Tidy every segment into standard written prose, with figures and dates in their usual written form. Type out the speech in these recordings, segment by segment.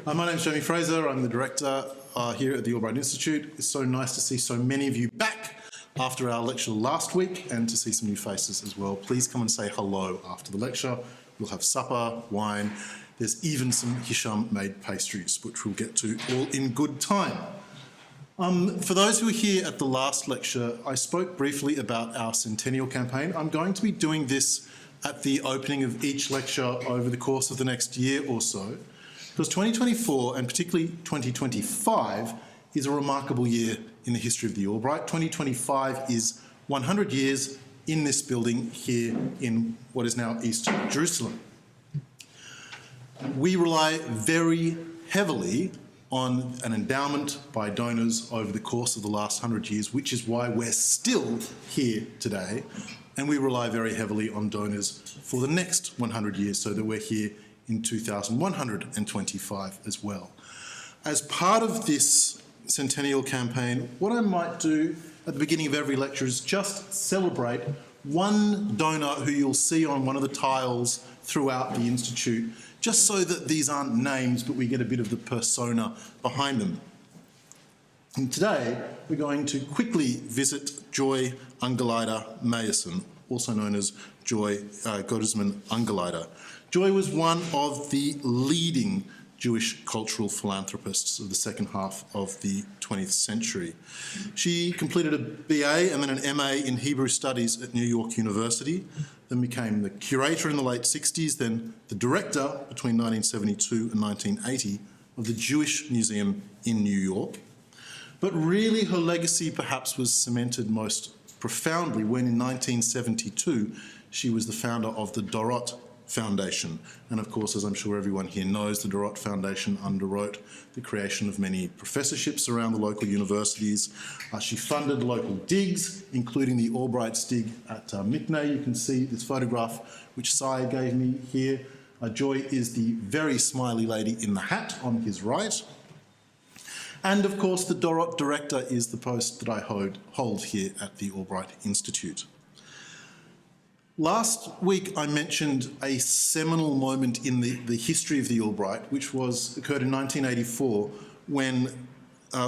My name is Jamie Fraser. I'm the director here at the Albright Institute. It's so nice to see so many of you back after our lecture last week and to see some new faces as well. Please come and say hello after the lecture. We'll have supper, wine. There's even some Hisham-made pastries, which we'll get to all in good time. For those who were here at the last lecture, I spoke briefly about our centennial campaign. I'm going to be doing this at the opening of each lecture over the course of the next year or so, because 2024 and particularly 2025 is a remarkable year in the history of the Albright. 2025 is 100 years in this building here in what is now East Jerusalem. We rely very heavily on an endowment by donors over the course of the last 100 years, which is why we're still here today. And we rely very heavily on donors for the next 100 years, so that we're here in 2125 as well. As part of this centennial campaign, what I might do at the beginning of every lecture is just celebrate one donor who you'll see on one of the tiles throughout the Institute, just so that these aren't names, but we get a bit of the persona behind them. And today, we're going to quickly visit Joy Ungerleider Meyerson, also known as Joy Gottesman Ungerleider. Joy was one of the leading Jewish cultural philanthropists of the second half of the 20th century. She completed a BA and then an MA in Hebrew Studies at New York University, then became the curator in the late 60s, then the director between 1972 and 1980 of the Jewish Museum in New York. But really her legacy perhaps was cemented most profoundly when in 1972 she was the founder of the Dorot Foundation. And of course, as I'm sure everyone here knows, the Dorot Foundation underwrote the creation of many professorships around the local universities. She funded local digs, including the Albright's dig at Mitney. You can see this photograph which Sire gave me here. Joy is the very smiley lady in the hat on his right. And of course, the Dorot Director is the post that I hold here at the Albright Institute. Last week, I mentioned a seminal moment in the history of the Albright, which occurred in 1984 when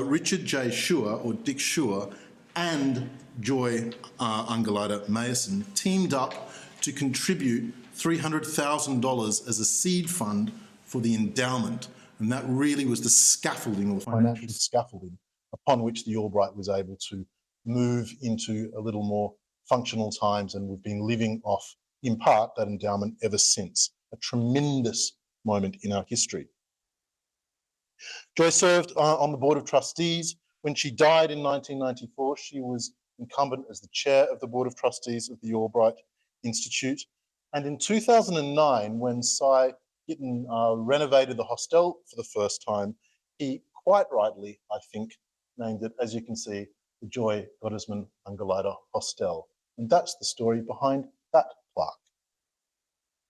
Richard J. Schuer, or Dick Schuer, and Joy Ungerleider Meyerson teamed up to contribute $300,000 as a seed fund for the endowment. And that really was the scaffolding, or the financial scaffolding, upon which the Albright was able to move into a little more functional times, and we've been living off, in part, that endowment ever since. A tremendous moment in our history. Joy served on the Board of Trustees. When she died in 1994, she was incumbent as the chair of the Board of Trustees of the Albright Institute. And in 2009, when Cy Gittin renovated the hostel for the first time, he quite rightly, I think, named it, as you can see, the Joy Gottesman Ungerleider Hostel. And that's the story behind that plaque.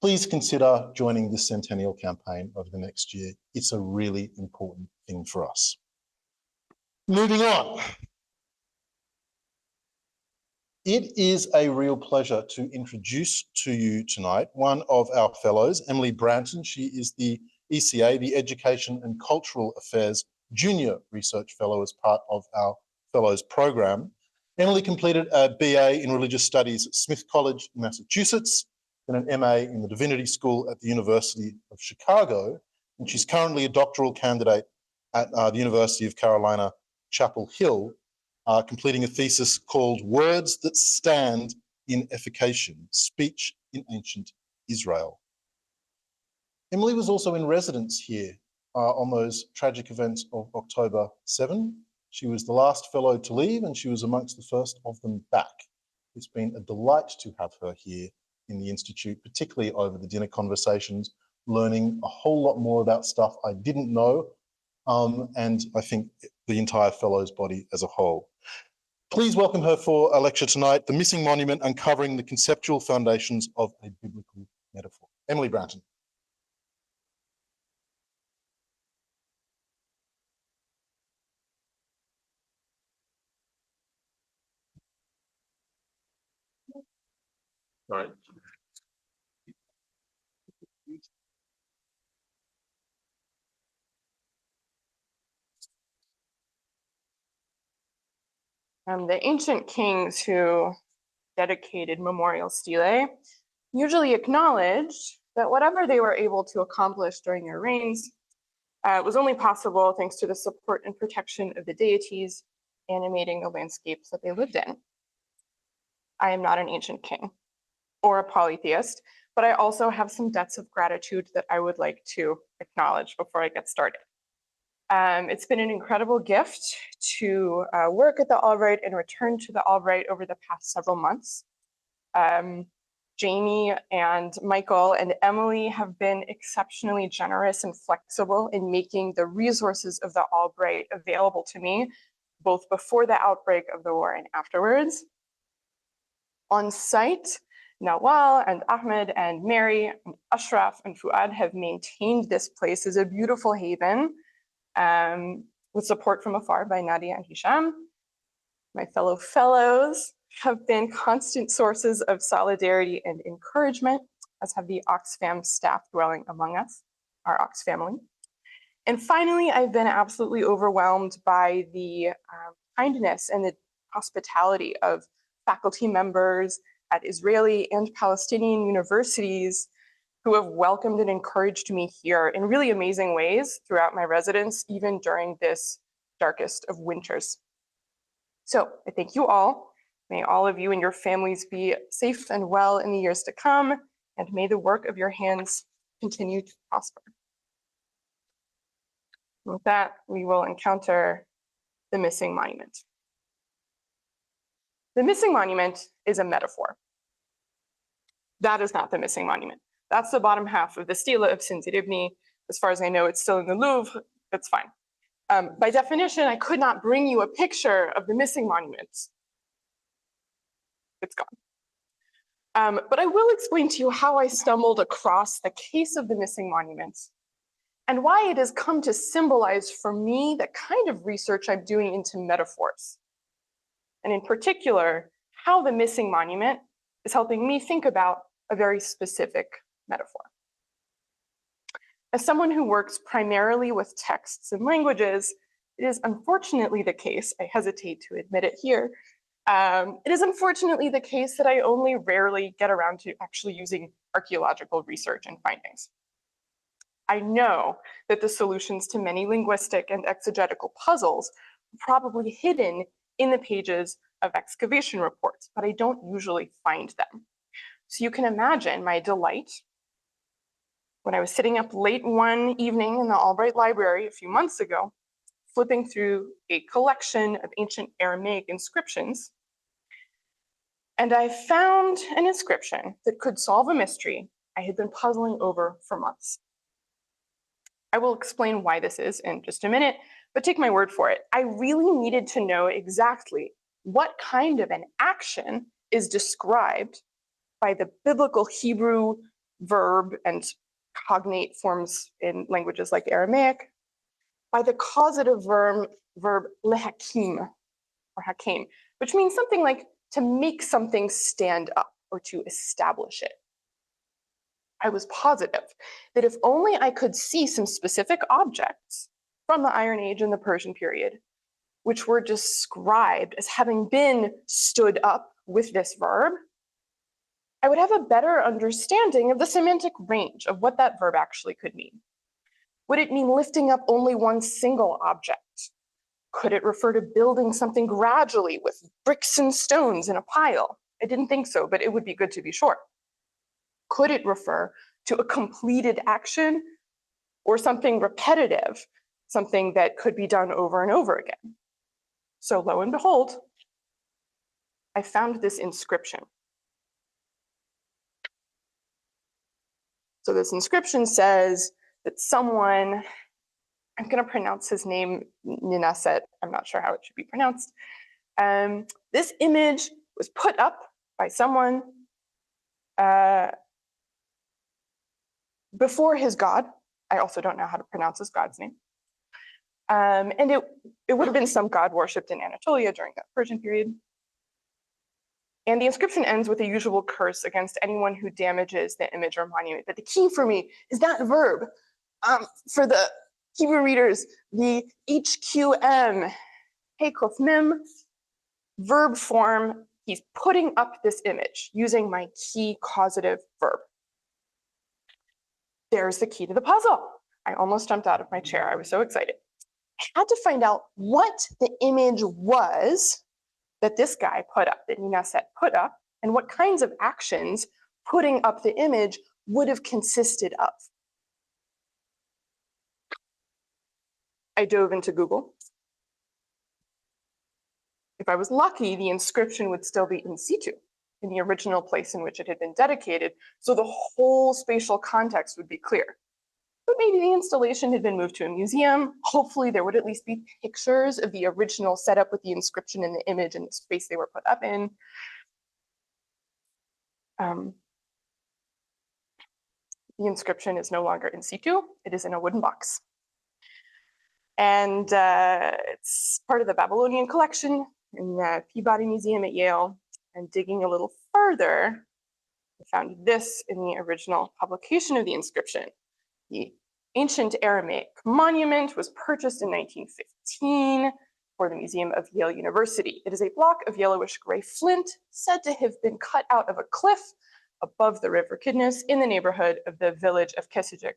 Please consider joining this centennial campaign over the next year. It's a really important thing for us. Moving on. It is a real pleasure to introduce to you tonight one of our fellows, Emily Branton. She is the ECA, the Education and Cultural Affairs Junior Research Fellow, as part of our Fellows program. Emily completed a BA in Religious Studies at Smith College in Massachusetts, and an MA in the Divinity School at the University of Chicago, and she's currently a doctoral candidate at the University of Carolina, Chapel Hill, completing a thesis called Words That Stand in Efficacious Speech in Ancient Israel. Emily was also in residence here on those tragic events of October 7. She was the last fellow to leave, and she was amongst the first of them back. It's been a delight to have her here in the Institute, particularly over the dinner conversations, learning a whole lot more about stuff I didn't know, and I think the entire fellows body as a whole. Please welcome her for a lecture tonight, The Missing Monument, Uncovering the Conceptual Foundations of a Biblical Metaphor. Emily Branton. Right. The ancient kings who dedicated memorial stelae usually acknowledged that whatever they were able to accomplish during their reigns was only possible thanks to the support and protection of the deities animating the landscapes that they lived in. I am not an ancient king or a polytheist, but I also have some debts of gratitude that I would like to acknowledge before I get started. It's been an incredible gift to work at the Albright and return to the Albright over the past several months. Jamie and Michael and Emily have been exceptionally generous and flexible in making the resources of the Albright available to me, both before the outbreak of the war and afterwards. On site, Nawal and Ahmed and Mary and Ashraf and Fuad have maintained this place as a beautiful haven with support from afar by Nadia and Hisham. My fellow fellows have been constant sources of solidarity and encouragement, as have the Oxfam staff dwelling among us, our Ox family. And finally, I've been absolutely overwhelmed by the kindness and the hospitality of faculty members at Israeli and Palestinian universities who have welcomed and encouraged me here in really amazing ways throughout my residence, even during this darkest of winters. So I thank you all. May all of you and your families be safe and well in the years to come, and may the work of your hands continue to prosper. With that, we will encounter the missing monument. The missing monument is a metaphor. That is not the missing monument. That's the bottom half of the stela of Sinzir Ibni. As far as I know, it's still in the Louvre. That's fine. By definition, I could not bring you a picture of the missing monument. It's gone. But I will explain to you how I stumbled across the case of the missing monuments and why it has come to symbolize for me the kind of research I'm doing into metaphors. And in particular, how the missing monument is helping me think about a very specific metaphor. As someone who works primarily with texts and languages, it is unfortunately the case, I hesitate to admit it here, it is unfortunately the case that I only rarely get around to actually using archaeological research and findings. I know that the solutions to many linguistic and exegetical puzzles are probably hidden in the pages of excavation reports, but I don't usually find them. So you can imagine my delight when I was sitting up late one evening in the Albright Library a few months ago, flipping through a collection of ancient Aramaic inscriptions, and I found an inscription that could solve a mystery I had been puzzling over for months. I will explain why this is in just a minute, but take my word for it. I really needed to know exactly what kind of an action is described by the biblical Hebrew verb and cognate forms in languages like Aramaic, by the causative verb lehakim, or hakim, which means something like to make something stand up or to establish it. I was positive that if only I could see some specific objects from the Iron Age and the Persian period, which were described as having been stood up with this verb, I would have a better understanding of the semantic range of what that verb actually could mean. Would it mean lifting up only one single object? Could it refer to building something gradually with bricks and stones in a pile? I didn't think so, but it would be good to be sure. Could it refer to a completed action or something repetitive, something that could be done over and over again? So lo and behold, I found this inscription. So this inscription says that someone, I'm going to pronounce his name Ninaset, I'm not sure how it should be pronounced. This image was put up by someone before his god. I also don't know how to pronounce his god's name. And it would have been some god worshipped in Anatolia during that Persian period. And the inscription ends with a usual curse against anyone who damages the image or monument. But the key for me is that verb. For the Hebrew readers, the HQM, Hey Kof Mem, verb form, he's putting up this image using my key causative verb. There's the key to the puzzle. I almost jumped out of my chair. I was so excited. I had to find out what the image was that this guy put up, that Nina said put up, and what kinds of actions putting up the image would have consisted of. I dove into Google. If I was lucky, the inscription would still be in situ, in the original place in which it had been dedicated, so the whole spatial context would be clear. But maybe the installation had been moved to a museum. Hopefully there would at least be pictures of the original setup with the inscription and the image and the space they were put up in. The inscription is no longer in situ, it is in a wooden box. And it's part of the Babylonian collection in the Peabody Museum at Yale. And digging a little further, I found this in the original publication of the inscription. The ancient Aramaic monument was purchased in 1915 for the Museum of Yale University. It is a block of yellowish gray flint said to have been cut out of a cliff above the River Kidness in the neighborhood of the village of Kesijek,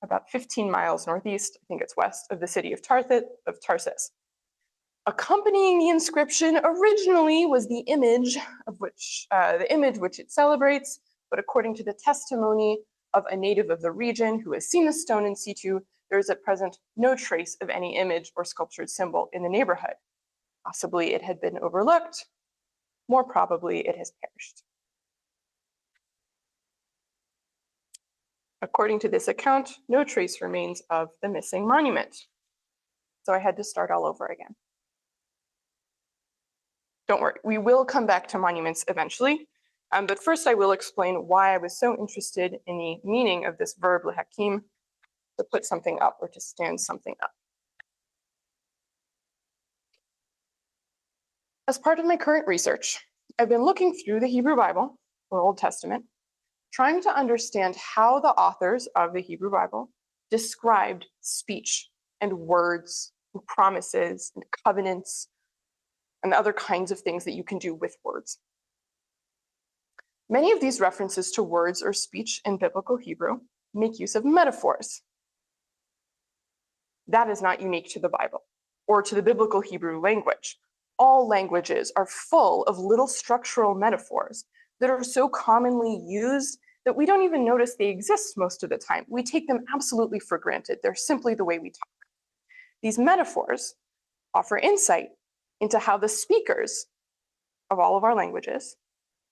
about 15 miles northeast, I think it's west, of the city of Tarsus. Accompanying the inscription originally was the image which it celebrates, but according to the testimony of a native of the region who has seen the stone in situ, there is at present no trace of any image or sculptured symbol in the neighborhood. Possibly it had been overlooked, more probably it has perished. According to this account, no trace remains of the missing monument. So I had to start all over again. Don't worry, we will come back to monuments eventually, but first I will explain why I was so interested in the meaning of this verb lehakim, to put something up or to stand something up. As part of my current research, I've been looking through the Hebrew Bible, or Old Testament, trying to understand how the authors of the Hebrew Bible described speech and words and promises and covenants and other kinds of things that you can do with words. Many of these references to words or speech in biblical Hebrew make use of metaphors. That is not unique to the Bible or to the biblical Hebrew language. All languages are full of little structural metaphors that are so commonly used that we don't even notice they exist most of the time. We take them absolutely for granted. They're simply the way we talk. These metaphors offer insight into how the speakers of all of our languages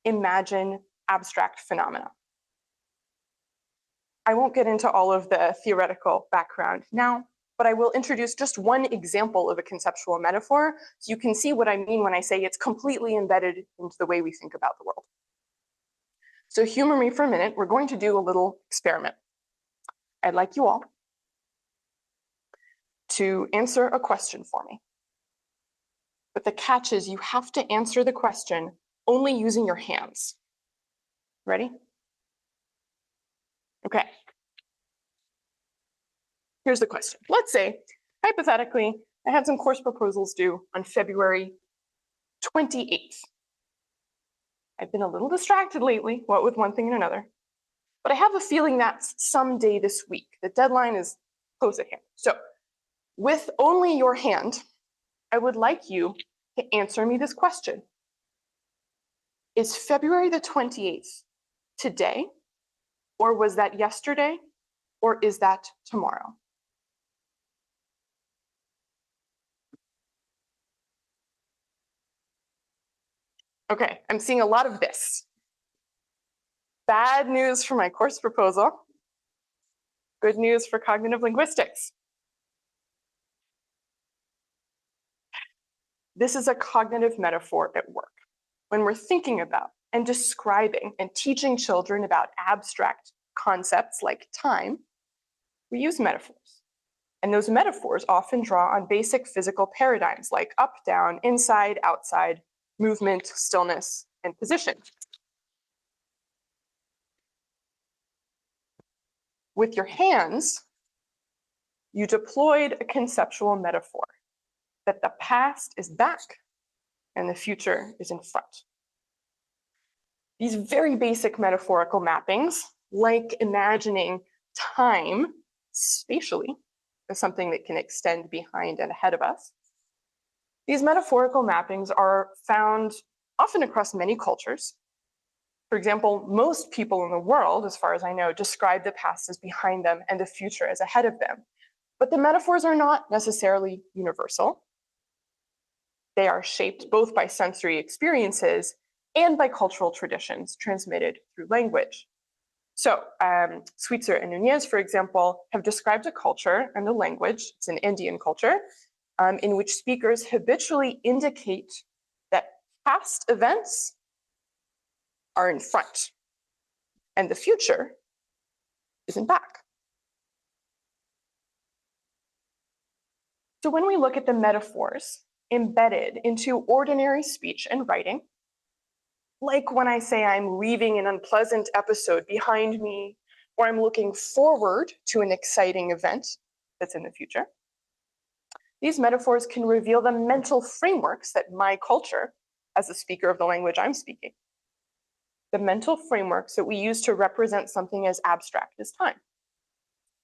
imagine abstract phenomena. I won't get into all of the theoretical background now, but I will introduce just one example of a conceptual metaphor so you can see what I mean when I say it's completely embedded into the way we think about the world. So humor me for a minute, we're going to do a little experiment. I'd like you all to answer a question for me. But the catch is you have to answer the question only using your hands. Ready? Okay. Here's the question. Let's say, hypothetically, I had some course proposals due on February 28th. I've been a little distracted lately, what with one thing and another, but I have a feeling that's someday this week. The deadline is close at hand. So with only your hand, I would like you to answer me this question. Is February the 28th today, or was that yesterday, or is that tomorrow? Okay, I'm seeing a lot of this. Bad news for my course proposal. Good news for cognitive linguistics. This is a cognitive metaphor at work. When we're thinking about and describing and teaching children about abstract concepts like time, we use metaphors. And those metaphors often draw on basic physical paradigms like up, down, inside, outside, movement, stillness, and position. With your hands, you deployed a conceptual metaphor that the past is back and the future is in front. These very basic metaphorical mappings, like imagining time spatially as something that can extend behind and ahead of us, these metaphorical mappings are found often across many cultures. For example, most people in the world, as far as I know, describe the past as behind them and the future as ahead of them. But the metaphors are not necessarily universal. They are shaped both by sensory experiences and by cultural traditions transmitted through language. So Switzer and Nunez, for example, have described a culture and a language, it's an Indian culture, in which speakers habitually indicate that past events are in front and the future is in back. So when we look at the metaphors embedded into ordinary speech and writing, like when I say I'm leaving an unpleasant episode behind me, or I'm looking forward to an exciting event that's in the future, these metaphors can reveal the mental frameworks that my culture, as a speaker of the language I'm speaking, the mental frameworks that we use to represent something as abstract as time.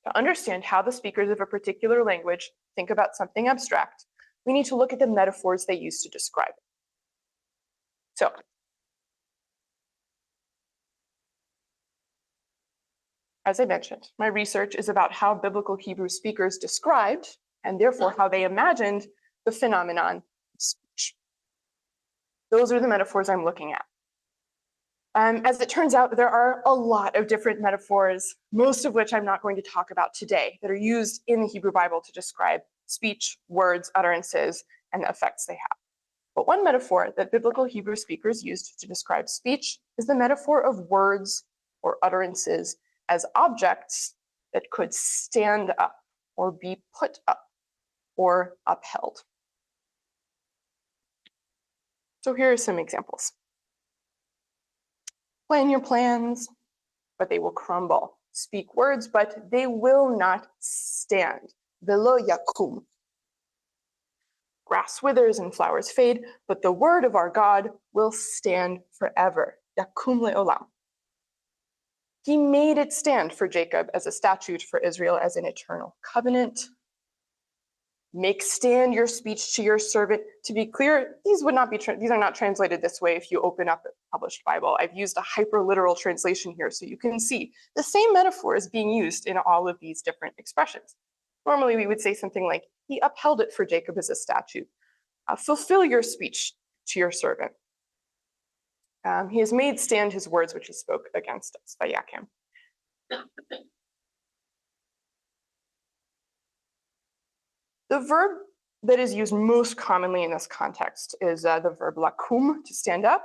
To understand how the speakers of a particular language think about something abstract, we need to look at the metaphors they use to describe it. So, as I mentioned, my research is about how biblical Hebrew speakers described, and therefore how they imagined, the phenomenon of speech. Those are the metaphors I'm looking at. As it turns out, there are a lot of different metaphors, most of which I'm not going to talk about today, that are used in the Hebrew Bible to describe speech, words, utterances, and the effects they have. But one metaphor that biblical Hebrew speakers used to describe speech is the metaphor of words or utterances as objects that could stand up or be put up or upheld. So here are some examples. Plan your plans, but they will crumble. Speak words, but they will not stand. Velo yakum. Grass withers and flowers fade, but the word of our God will stand forever. Yakum le'olam. He made it stand for Jacob as a statute, for Israel as an eternal covenant. Make stand your speech to your servant. To be clear, these are not translated this way if you open up a published Bible. I've used a hyperliteral translation here so you can see the same metaphor is being used in all of these different expressions. Normally we would say something like, he upheld it for Jacob as a statute. Fulfill your speech to your servant. He has made stand his words which he spoke against us. Vayakim. The verb that is used most commonly in this context is the verb lakum, to stand up,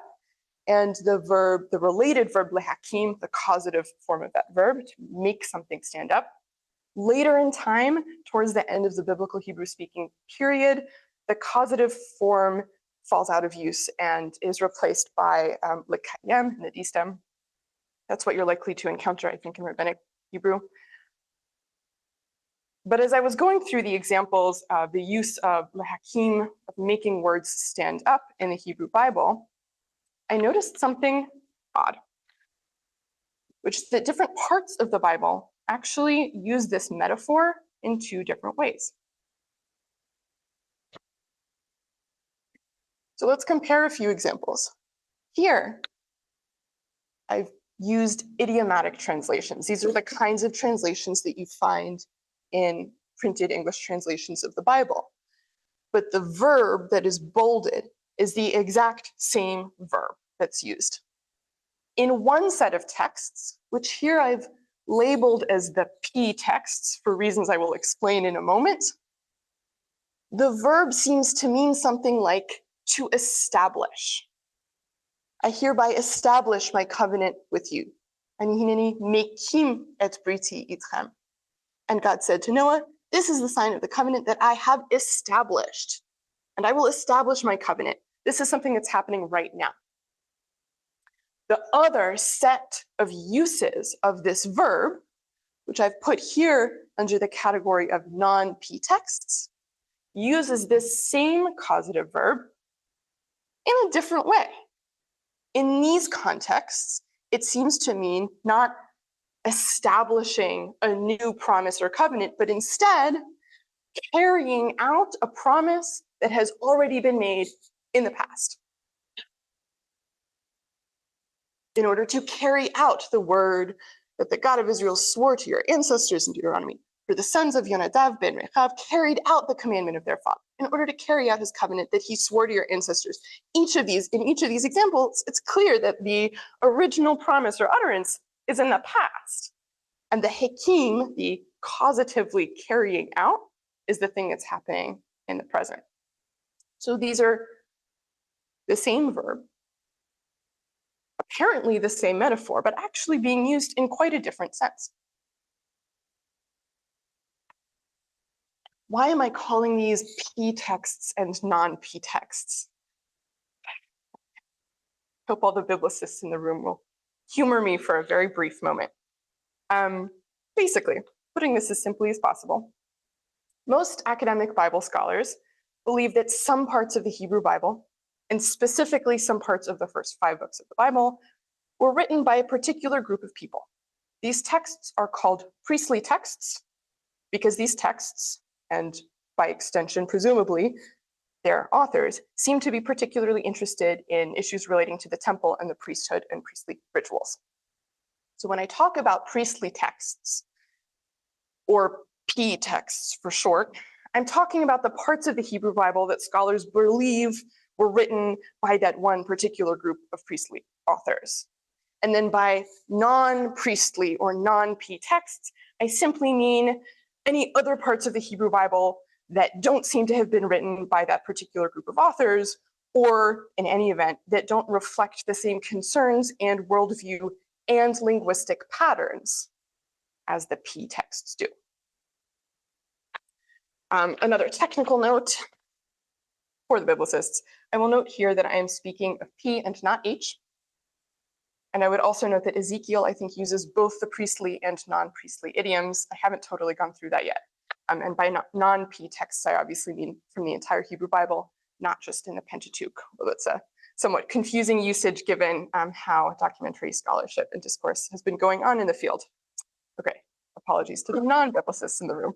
and the related verb lehakim, the causative form of that verb, to make something stand up. Later in time, towards the end of the biblical Hebrew speaking period, the causative form falls out of use and is replaced by lekayem, nadistem. That's what you're likely to encounter, I think, in Rabbinic Hebrew. But as I was going through the examples of the use of lehakim, of making words stand up in the Hebrew Bible, I noticed something odd, which is that different parts of the Bible actually use this metaphor in two different ways. So let's compare a few examples. Here, I've used idiomatic translations. These are the kinds of translations that you find in printed English translations of the Bible. But the verb that is bolded is the exact same verb that's used. In one set of texts, which here I've labeled as the P texts for reasons I will explain in a moment, the verb seems to mean something like to establish. I hereby establish my covenant with you. Ani hineni mekim et briti itchem. And God said to Noah, this is the sign of the covenant that I have established, and I will establish my covenant. This is something that's happening right now. The other set of uses of this verb, which I've put here under the category of non-P texts, uses this same causative verb in a different way. In these contexts, it seems to mean not establishing a new promise or covenant, but instead carrying out a promise that has already been made in the past. In order to carry out the word that the God of Israel swore to your ancestors in Deuteronomy, for the sons of Yonadav ben Rechav carried out the commandment of their father in order to carry out his covenant that he swore to your ancestors. In each of these examples, it's clear that the original promise or utterance is in the past. And the hekim, the causatively carrying out, is the thing that's happening in the present. So these are the same verb, apparently the same metaphor, but actually being used in quite a different sense. Why am I calling these P texts and non-P texts? Hope all the biblicists in the room will humor me for a very brief moment. Basically, putting this as simply as possible, most academic Bible scholars believe that some parts of the Hebrew Bible, and specifically some parts of the first 5 books of the Bible, were written by a particular group of people. These texts are called priestly texts because these texts, and by extension, presumably, their authors, seem to be particularly interested in issues relating to the temple and the priesthood and priestly rituals. So when I talk about priestly texts, or P texts for short, I'm talking about the parts of the Hebrew Bible that scholars believe were written by that one particular group of priestly authors. And then by non-priestly or non-P texts, I simply mean any other parts of the Hebrew Bible that don't seem to have been written by that particular group of authors, or in any event, that don't reflect the same concerns and worldview and linguistic patterns as the P texts do. Another technical note for the biblicists, I will note here that I am speaking of P and not H. And I would also note that Ezekiel, I think, uses both the priestly and non-priestly idioms. I haven't totally gone through that yet. And by non-P texts, I obviously mean from the entire Hebrew Bible, not just in the Pentateuch. Well, that's a somewhat confusing usage given how documentary scholarship and discourse has been going on in the field. Okay, apologies to the non-biblicists in the room.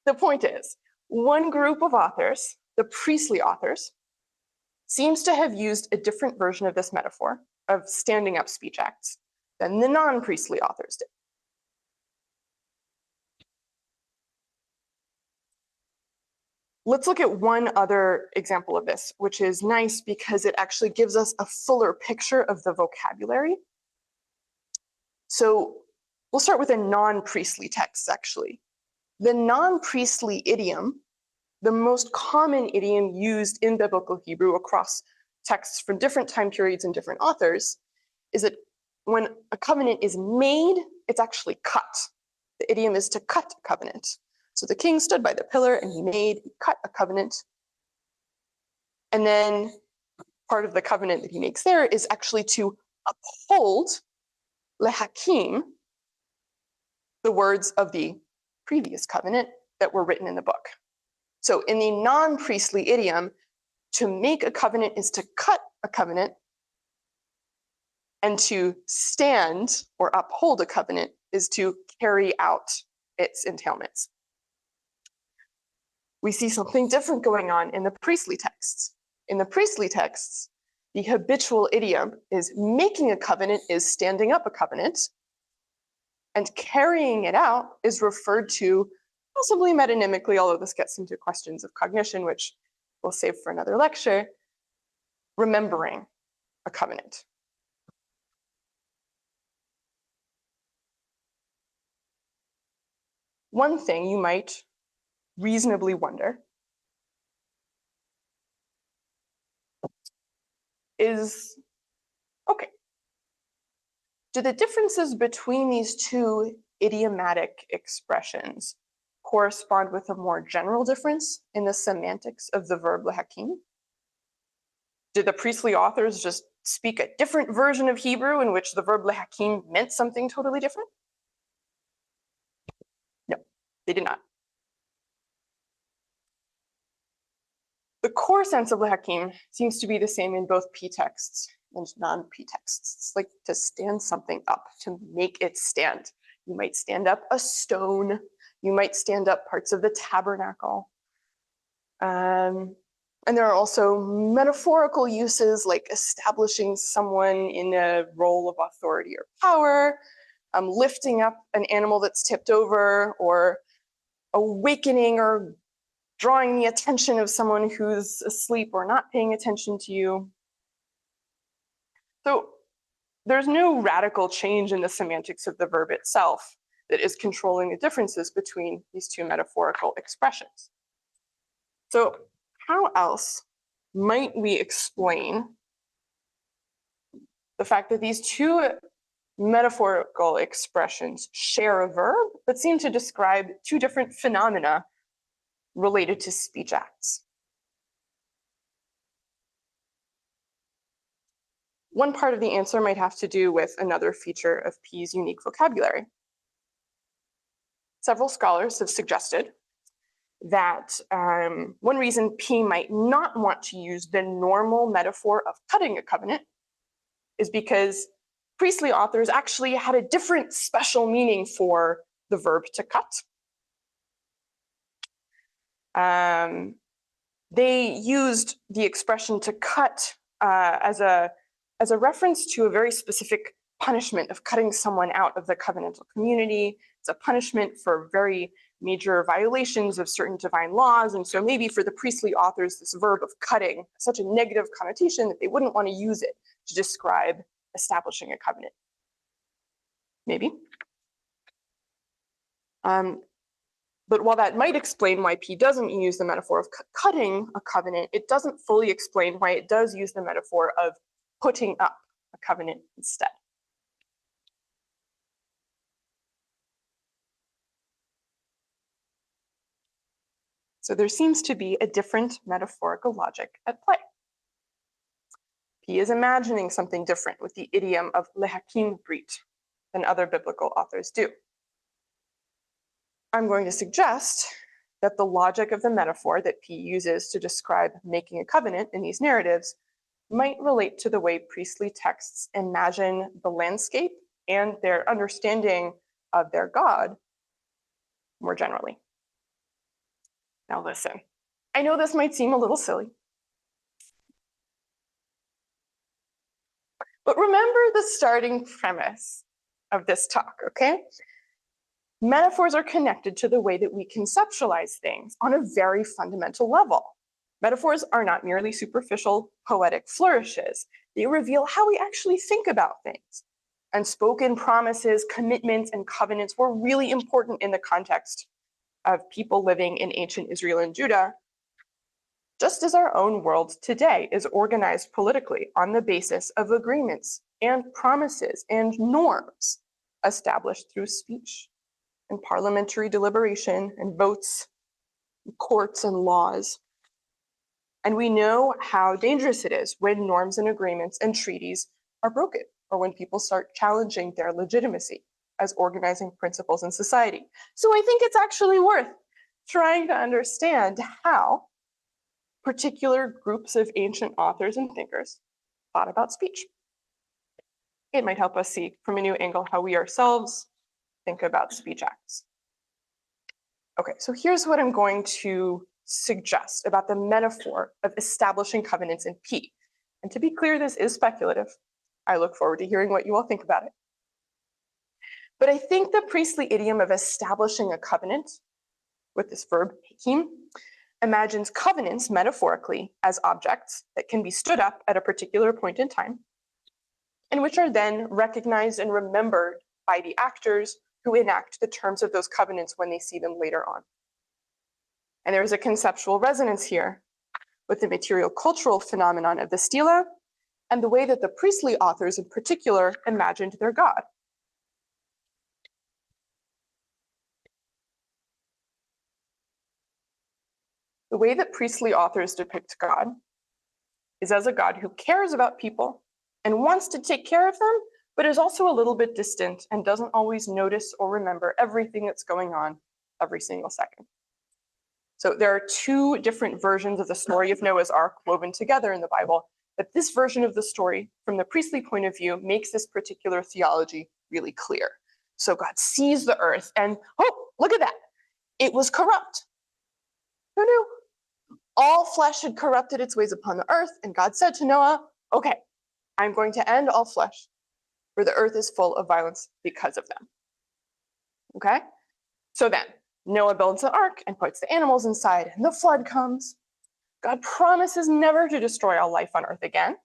The point is, one group of authors, the priestly authors, seems to have used a different version of this metaphor of standing up speech acts than the non-priestly authors did. Let's look at one other example of this, which is nice because it actually gives us a fuller picture of the vocabulary. So we'll start with a non-priestly text, actually. The non-priestly idiom, the most common idiom used in biblical Hebrew across texts from different time periods and different authors, is that when a covenant is made, it's actually cut. The idiom is to cut a covenant. So the king stood by the pillar and he cut a covenant. And then part of the covenant that he makes there is actually to uphold, lehakim, the words of the previous covenant that were written in the book. So in the non-priestly idiom, to make a covenant is to cut a covenant, and to stand or uphold a covenant is to carry out its entailments. We see something different going on in the priestly texts. In the priestly texts, the habitual idiom is making a covenant is standing up a covenant, and carrying it out is referred to possibly metonymically, although this gets into questions of cognition, which we'll save for another lecture, remembering a covenant. One thing you might reasonably wonder is, okay, do the differences between these two idiomatic expressions correspond with a more general difference in the semantics of the verb lehakim? Did the priestly authors just speak a different version of Hebrew in which the verb lehakim meant something totally different? No, they did not. The core sense of lehakim seems to be the same in both P texts and non-P texts. It's like to stand something up, to make it stand. You might stand up a stone. You might stand up parts of the tabernacle. And there are also metaphorical uses like establishing someone in a role of authority or power, lifting up an animal that's tipped over, or awakening or drawing the attention of someone who's asleep or not paying attention to you. So there's no radical change in the semantics of the verb itself that is controlling the differences between these two metaphorical expressions. So how else might we explain the fact that these two metaphorical expressions share a verb, but seem to describe two different phenomena related to speech acts? One part of the answer might have to do with another feature of P's unique vocabulary. Several scholars have suggested that one reason P might not want to use the normal metaphor of cutting a covenant is because priestly authors actually had a different special meaning for the verb to cut. They used the expression to cut as a reference to a very specific punishment of cutting someone out of the covenantal community. It's a punishment for very major violations of certain divine laws. And so maybe for the priestly authors, this verb of cutting has such a negative connotation that they wouldn't want to use it to describe establishing a covenant. Maybe. But while that might explain why P doesn't use the metaphor of cutting a covenant, it doesn't fully explain why it does use the metaphor of putting up a covenant instead. So there seems to be a different metaphorical logic at play. P is imagining something different with the idiom of lehakim brit than other biblical authors do. I'm going to suggest that the logic of the metaphor that P uses to describe making a covenant in these narratives might relate to the way priestly texts imagine the landscape and their understanding of their God more generally. Now listen, I know this might seem a little silly, but remember the starting premise of this talk, okay? Metaphors are connected to the way that we conceptualize things on a very fundamental level. Metaphors are not merely superficial poetic flourishes. They reveal how we actually think about things. And spoken promises, commitments, and covenants were really important in the context of people living in ancient Israel and Judah, just as our own world today is organized politically on the basis of agreements and promises and norms established through speech and parliamentary deliberation and votes, and courts and laws. And we know how dangerous it is when norms and agreements and treaties are broken, or when people start challenging their legitimacy as organizing principles in society. So I think it's actually worth trying to understand how particular groups of ancient authors and thinkers thought about speech. It might help us see from a new angle how we ourselves think about speech acts. Okay, so here's what I'm going to suggest about the metaphor of establishing covenants in P. And to be clear, this is speculative. I look forward to hearing what you all think about it. But I think the priestly idiom of establishing a covenant with this verb, hakim, imagines covenants metaphorically as objects that can be stood up at a particular point in time, and which are then recognized and remembered by the actors who enact the terms of those covenants when they see them later on. And there is a conceptual resonance here with the material cultural phenomenon of the stela and the way that the priestly authors in particular imagined their God. The way that priestly authors depict God is as a God who cares about people and wants to take care of them, but is also a little bit distant and doesn't always notice or remember everything that's going on every single second. So there are two different versions of the story of Noah's Ark woven together in the Bible, but this version of the story, from the priestly point of view, makes this particular theology really clear. So God sees the earth and, oh, look at that. It was corrupt. Who knew? All flesh had corrupted its ways upon the earth, and God said to Noah, okay, I'm going to end all flesh, for the earth is full of violence because of them. Okay? So then, Noah builds the ark and puts the animals inside, and the flood comes. God promises never to destroy all life on earth again,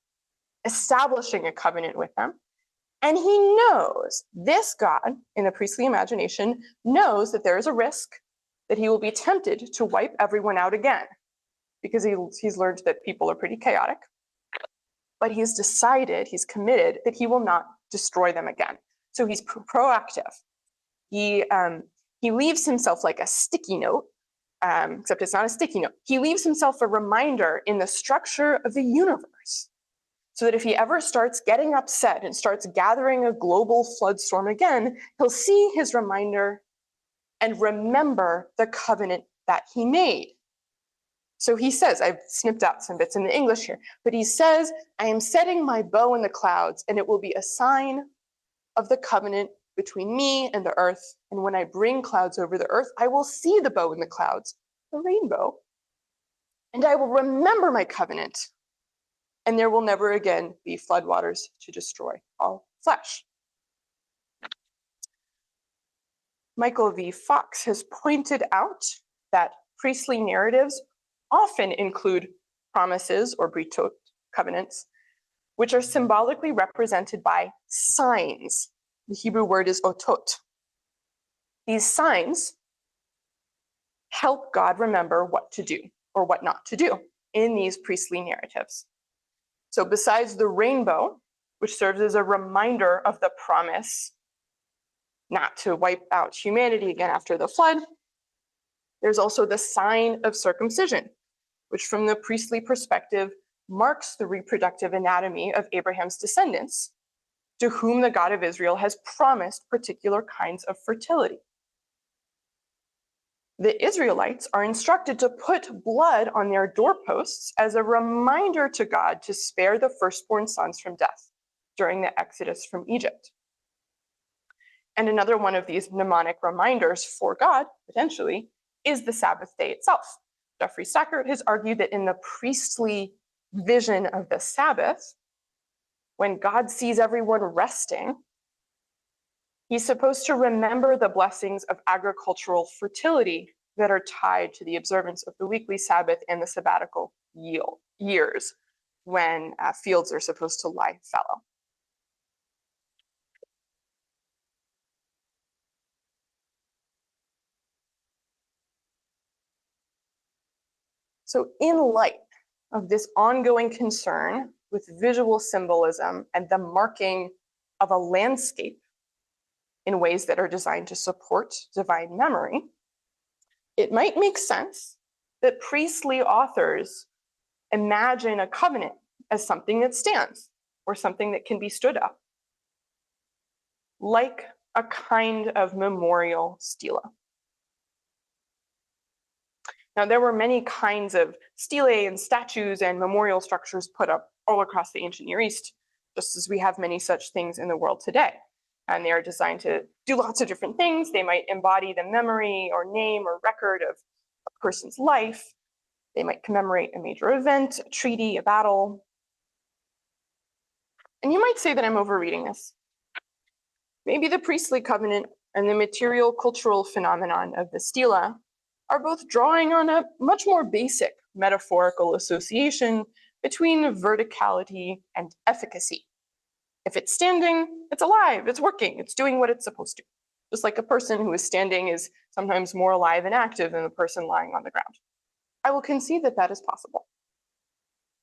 establishing a covenant with them. And he knows, this God, in the priestly imagination, knows that there is a risk that he will be tempted to wipe everyone out again, because he's learned that people are pretty chaotic. But he's decided, he's committed, that he will not destroy them again. So he's proactive. He leaves himself like a sticky note, except it's not a sticky note. He leaves himself a reminder in the structure of the universe, so that if he ever starts getting upset and starts gathering a global flood storm again, he'll see his reminder and remember the covenant that he made. So he says, I've snipped out some bits in the English here, but he says, I am setting my bow in the clouds, and it will be a sign of the covenant between me and the earth. And when I bring clouds over the earth, I will see the bow in the clouds, the rainbow, and I will remember my covenant, and there will never again be floodwaters to destroy all flesh. Michael V. Fox has pointed out that priestly narratives often include promises or britot covenants, which are symbolically represented by signs. The Hebrew word is otot. These signs help God remember what to do or what not to do in these priestly narratives. So besides the rainbow, which serves as a reminder of the promise not to wipe out humanity again after the flood, there's also the sign of circumcision, which from the priestly perspective marks the reproductive anatomy of Abraham's descendants, to whom the God of Israel has promised particular kinds of fertility. The Israelites are instructed to put blood on their doorposts as a reminder to God to spare the firstborn sons from death during the Exodus from Egypt. And another one of these mnemonic reminders for God, potentially, is the Sabbath day itself. Jeffrey Stackert has argued that in the priestly vision of the Sabbath, when God sees everyone resting, he's supposed to remember the blessings of agricultural fertility that are tied to the observance of the weekly Sabbath and the sabbatical years, when fields are supposed to lie fallow. So in light of this ongoing concern with visual symbolism and the marking of a landscape in ways that are designed to support divine memory, it might make sense that priestly authors imagine a covenant as something that stands or something that can be stood up, like a kind of memorial stela. Now, there were many kinds of stelae and statues and memorial structures put up all across the ancient Near East, just as we have many such things in the world today. And they are designed to do lots of different things. They might embody the memory or name or record of a person's life. They might commemorate a major event, a treaty, a battle. And you might say that I'm overreading this. Maybe the priestly covenant and the material cultural phenomenon of the stela are both drawing on a much more basic metaphorical association between verticality and efficacy. If it's standing, it's alive, it's working, it's doing what it's supposed to. Just like a person who is standing is sometimes more alive and active than a person lying on the ground. I will concede that that is possible.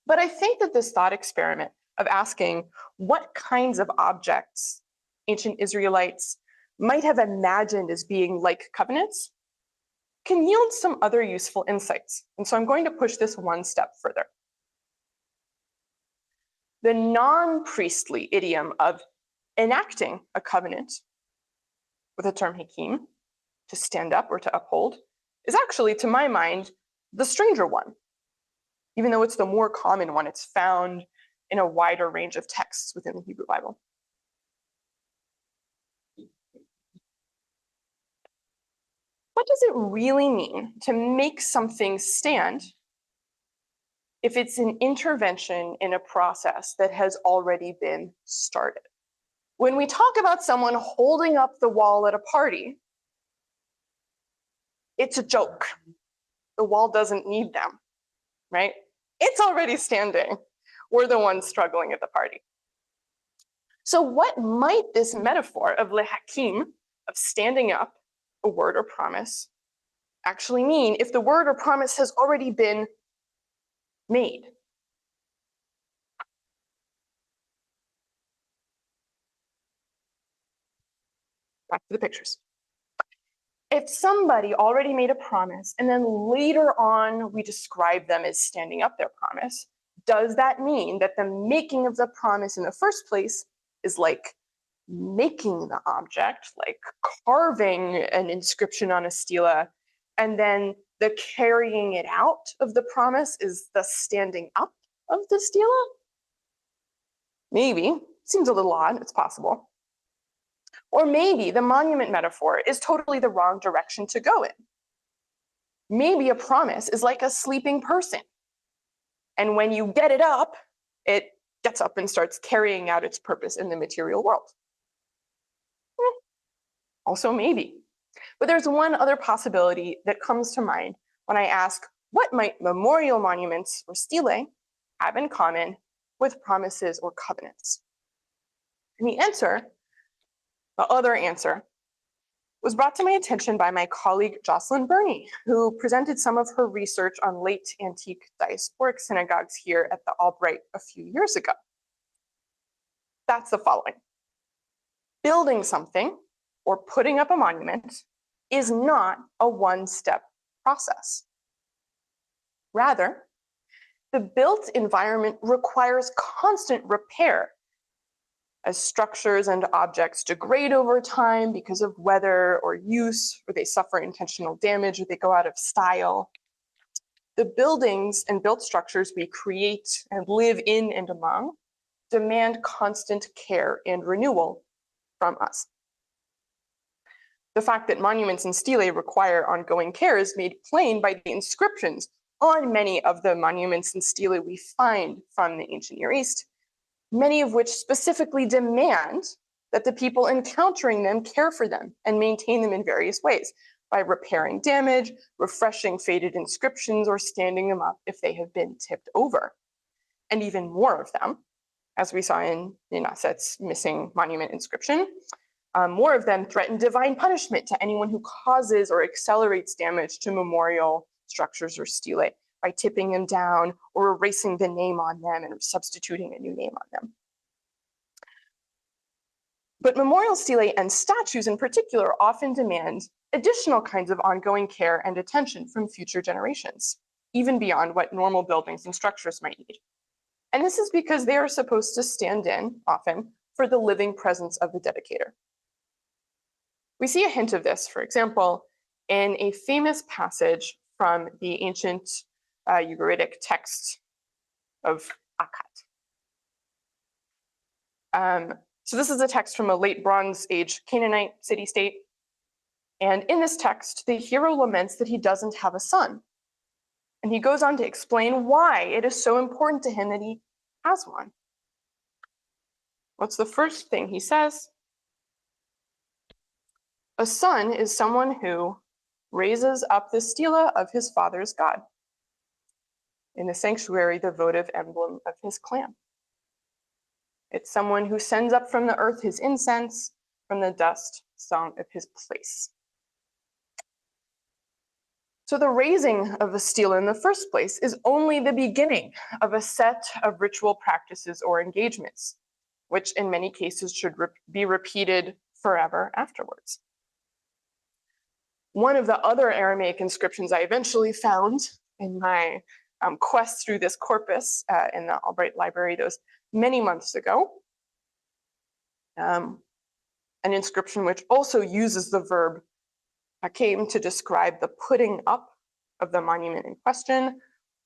But I think that this thought experiment of asking what kinds of objects ancient Israelites might have imagined as being like covenants can yield some other useful insights. And so I'm going to push this one step further. The non-priestly idiom of enacting a covenant with the term hakim, to stand up or to uphold, is actually, to my mind, the stranger one. Even though it's the more common one, it's found in a wider range of texts within the Hebrew Bible. What does it really mean to make something stand if it's an intervention in a process that has already been started? When we talk about someone holding up the wall at a party, it's a joke. The wall doesn't need them, right? It's already standing. We're the ones struggling at the party. So what might this metaphor of lehakim, of standing up, a word or promise, actually mean if the word or promise has already been made? Back to the pictures. If somebody already made a promise and then later on we describe them as standing up their promise, does that mean that the making of the promise in the first place is like making the object, like carving an inscription on a stela, and then the carrying it out of the promise is the standing up of the stela? Maybe. Seems a little odd. It's possible. Or maybe the monument metaphor is totally the wrong direction to go in. Maybe a promise is like a sleeping person. And when you get it up, it gets up and starts carrying out its purpose in the material world. Also maybe. But there's one other possibility that comes to mind when I ask, what might memorial monuments or stelae have in common with promises or covenants? And the answer, the other answer, was brought to my attention by my colleague Jocelyn Burney, who presented some of her research on late antique diasporic synagogues here at the Albright a few years ago. That's the following. Building something or putting up a monument is not a one-step process. Rather, the built environment requires constant repair as structures and objects degrade over time because of weather or use, or they suffer intentional damage, or they go out of style. The buildings and built structures we create and live in and among demand constant care and renewal from us. The fact that monuments and stelae require ongoing care is made plain by the inscriptions on many of the monuments and stelae we find from the ancient Near East, many of which specifically demand that the people encountering them care for them and maintain them in various ways, by repairing damage, refreshing faded inscriptions, or standing them up if they have been tipped over. And even more of them, as we saw in Aset's missing monument inscription, more of them threaten divine punishment to anyone who causes or accelerates damage to memorial structures or stelae by tipping them down or erasing the name on them and substituting a new name on them. But memorial stelae and statues in particular often demand additional kinds of ongoing care and attention from future generations, even beyond what normal buildings and structures might need. And this is because they are supposed to stand in, often, for the living presence of the dedicator. We see a hint of this, for example, in a famous passage from the ancient Ugaritic text of Akkad. So this is a text from a late Bronze Age Canaanite city-state. And in this text, the hero laments that he doesn't have a son. And he goes on to explain why it is so important to him that he has one. What's the first thing he says? A son is someone who raises up the stela of his father's God, in the sanctuary, the votive emblem of his clan. It's someone who sends up from the earth his incense, from the dust, song of his place. So the raising of a stela in the first place is only the beginning of a set of ritual practices or engagements, which in many cases should be repeated forever afterwards. One of the other Aramaic inscriptions I eventually found in my quest through this corpus in the Albright Library those many months ago, an inscription which also uses the verb came to describe the putting up of the monument in question,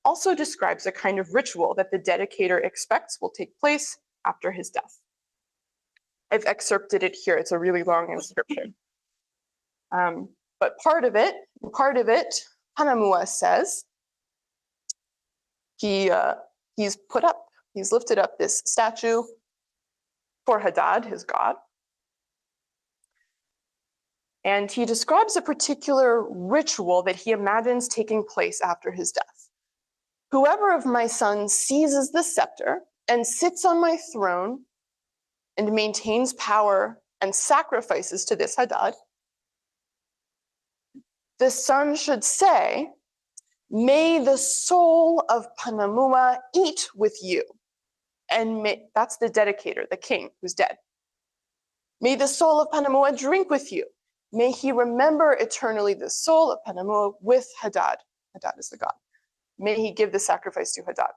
also describes a kind of ritual that the dedicator expects will take place after his death. I've excerpted it here. It's a really long inscription. But part of it, Hanamua says, he's lifted up this statue for Hadad, his god. And he describes a particular ritual that he imagines taking place after his death. Whoever of my sons seizes the scepter and sits on my throne and maintains power and sacrifices to this Hadad, the son should say, "May the soul of Panamua eat with you." And that's the dedicator, the king who's dead. "May the soul of Panamua drink with you. May he remember eternally the soul of Panamua with Hadad." Hadad is the god. "May he give the sacrifice to Hadad."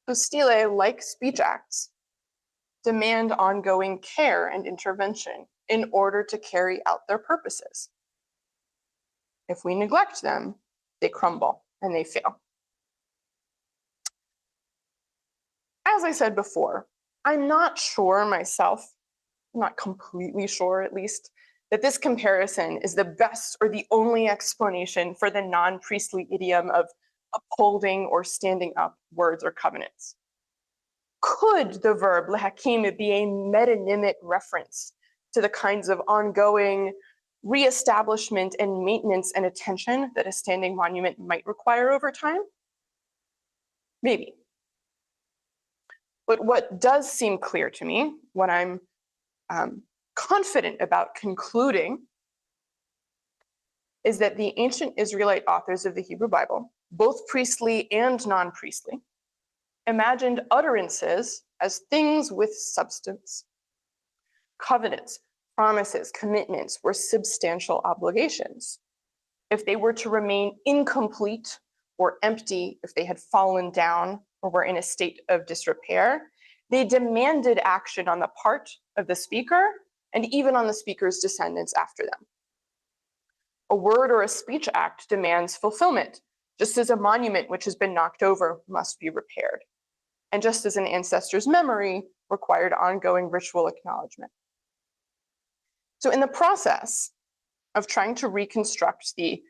So stele, like speech acts, demand ongoing care and intervention in order to carry out their purposes. If we neglect them, they crumble and they fail. As I said before, I'm not sure myself, I'm not completely sure at least, that this comparison is the best or the only explanation for the non-priestly idiom of upholding or standing up words or covenants. Could the verb lehakim be a metonymic reference to the kinds of ongoing reestablishment and maintenance and attention that a standing monument might require over time? Maybe. But what does seem clear to me, what I'm confident about concluding, is that the ancient Israelite authors of the Hebrew Bible, both priestly and non-priestly, imagined utterances as things with substance. Covenants, promises, commitments were substantial obligations. If they were to remain incomplete or empty, if they had fallen down or were in a state of disrepair, they demanded action on the part of the speaker and even on the speaker's descendants after them. A word or a speech act demands fulfillment, just as a monument which has been knocked over must be repaired, and just as an ancestor's memory required ongoing ritual acknowledgement. So in the process of trying to reconstruct the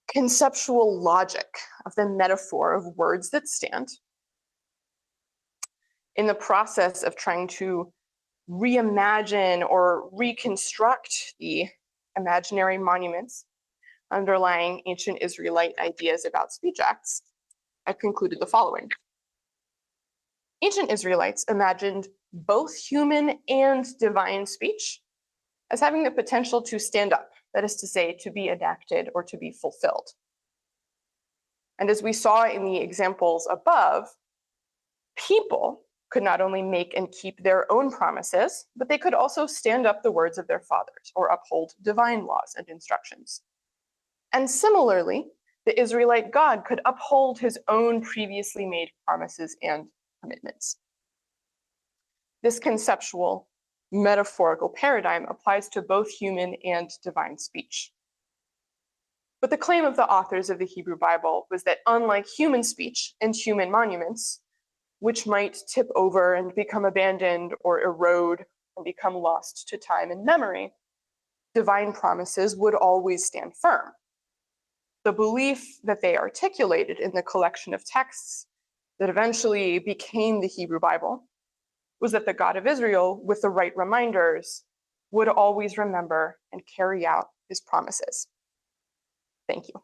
conceptual logic of the metaphor of words that stand, in the process of trying to reimagine or reconstruct the imaginary monuments underlying ancient Israelite ideas about speech acts, I've concluded the following. Ancient Israelites imagined both human and divine speech as having the potential to stand up, that is to say, to be enacted or to be fulfilled. And as we saw in the examples above, people could not only make and keep their own promises, but they could also stand up the words of their fathers or uphold divine laws and instructions. And similarly, the Israelite God could uphold his own previously made promises and commitments. This conceptual metaphorical paradigm applies to both human and divine speech. But the claim of the authors of the Hebrew Bible was that unlike human speech and human monuments, which might tip over and become abandoned or erode and become lost to time and memory, divine promises would always stand firm. The belief that they articulated in the collection of texts that eventually became the Hebrew Bible was that the God of Israel, with the right reminders, would always remember and carry out his promises. Thank you.